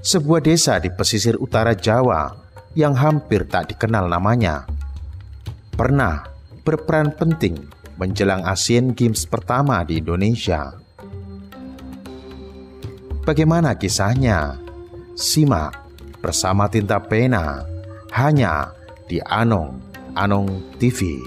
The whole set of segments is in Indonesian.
sebuah desa di pesisir utara Jawa yang hampir tak dikenal namanya, pernah berperan penting menjelang Asian Games pertama di Indonesia. Bagaimana kisahnya? Simak bersama Tinta Pena hanya di Anong TV.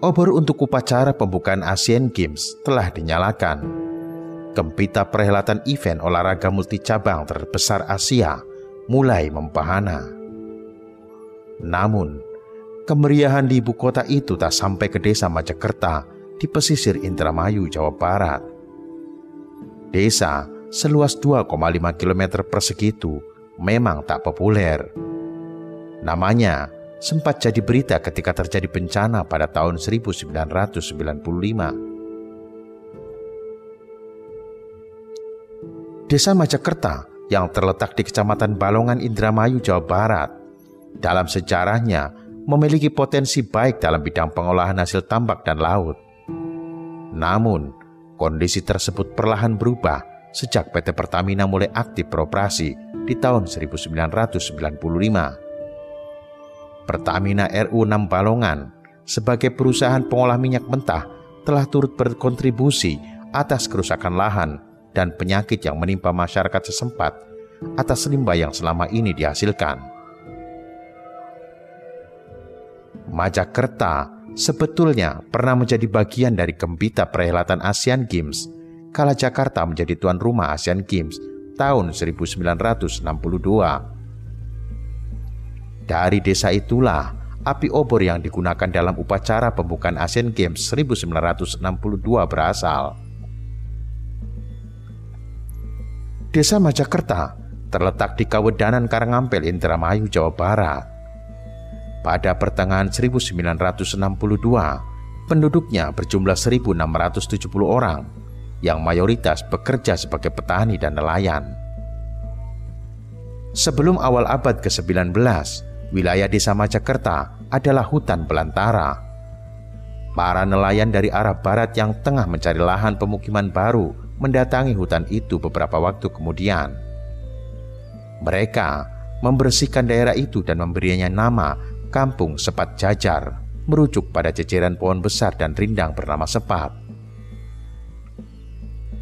Obor untuk upacara pembukaan Asian Games telah dinyalakan. Gempita perhelatan event olahraga multicabang terbesar Asia mulai mempahana. Namun, kemeriahan di ibu kota itu tak sampai ke desa Majakerta di pesisir Indramayu, Jawa Barat. Desa seluas 2,5 km persegi itu memang tak populer. Namanya sempat jadi berita ketika terjadi bencana pada tahun 1995. Desa Majakerta yang terletak di Kecamatan Balongan, Indramayu, Jawa Barat, dalam sejarahnya memiliki potensi baik dalam bidang pengolahan hasil tambak dan laut. Namun, kondisi tersebut perlahan berubah sejak PT Pertamina mulai aktif beroperasi di tahun 1995. Pertamina RU6 Balongan sebagai perusahaan pengolah minyak mentah telah turut berkontribusi atas kerusakan lahan dan penyakit yang menimpa masyarakat sesempat atas limbah yang selama ini dihasilkan. Majakerta sebetulnya pernah menjadi bagian dari gempita perhelatan Asian Games kala Jakarta menjadi tuan rumah Asian Games tahun 1962. Dari desa itulah api obor yang digunakan dalam upacara pembukaan Asian Games 1962 berasal. Desa Majakerta terletak di Kawedanan Karangampel, Indramayu, Jawa Barat. Pada pertengahan 1962, penduduknya berjumlah 1.670 orang, yang mayoritas bekerja sebagai petani dan nelayan. Sebelum awal abad ke-19, wilayah desa Majakerta adalah hutan belantara. Para nelayan dari arah barat yang tengah mencari lahan pemukiman baru mendatangi hutan itu beberapa waktu kemudian. Mereka membersihkan daerah itu dan memberinya nama Kampung Sepat Jajar, merujuk pada jejeran pohon besar dan rindang bernama sepat.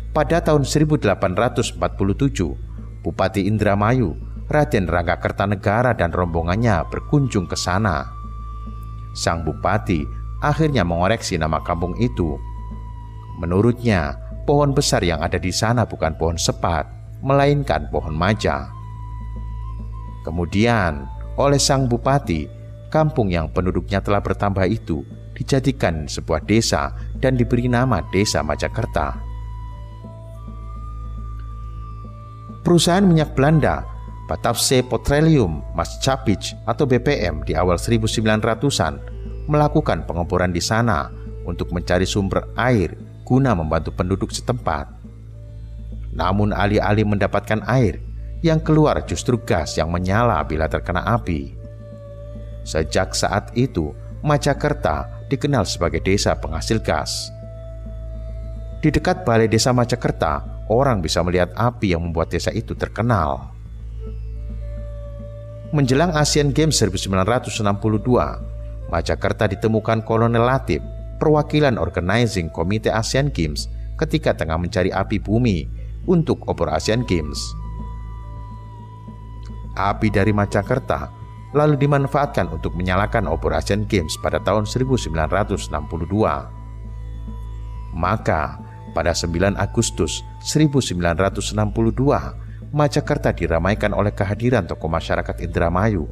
Pada tahun 1847, Bupati Indramayu Raden Rangga Kertanegara dan rombongannya berkunjung ke sana. Sang bupati akhirnya mengoreksi nama kampung itu. Menurutnya, pohon besar yang ada di sana bukan pohon sepat, melainkan pohon maja. Kemudian, oleh sang bupati, kampung yang penduduknya telah bertambah itu dijadikan sebuah desa dan diberi nama Desa Majakerta. Perusahaan minyak Belanda Batavse Petroleum Maatschappij atau BPM di awal 1900-an melakukan pengeboran di sana untuk mencari sumber air guna membantu penduduk setempat. Namun alih-alih mendapatkan air, yang keluar justru gas yang menyala bila terkena api. Sejak saat itu, Majakerta dikenal sebagai desa penghasil gas. Di dekat balai desa Majakerta, orang bisa melihat api yang membuat desa itu terkenal. Menjelang Asian Games 1962, Majakerta ditemukan Kolonel Latif, perwakilan Organizing Komite Asian Games, ketika tengah mencari api bumi untuk obor Asian Games. Api dari Majakerta lalu dimanfaatkan untuk menyalakan obor Asian Games pada tahun 1962. Maka, pada 9 Agustus 1962, Majakerta diramaikan oleh kehadiran tokoh masyarakat Indramayu,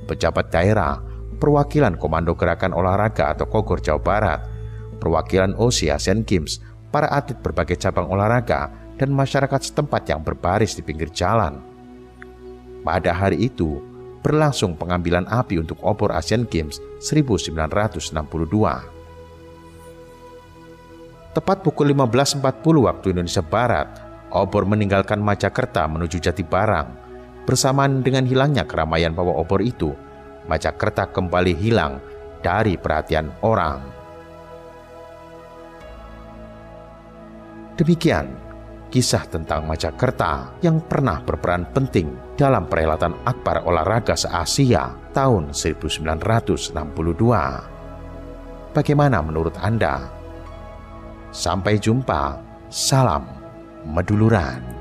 pejabat daerah, perwakilan Komando Gerakan Olahraga atau Kogor Jawa Barat, perwakilan OSI Asian Games, para atlet berbagai cabang olahraga, dan masyarakat setempat yang berbaris di pinggir jalan. Pada hari itu, berlangsung pengambilan api untuk obor Asian Games 1962. Tepat pukul 15.40 waktu Indonesia Barat, obor meninggalkan Majakerta menuju Jatibarang. Bersamaan dengan hilangnya keramaian pawai obor itu, Majakerta kembali hilang dari perhatian orang. Demikian kisah tentang Majakerta yang pernah berperan penting dalam perhelatan akbar olahraga se-Asia tahun 1962. Bagaimana menurut Anda? Sampai jumpa. Salam Meduluran.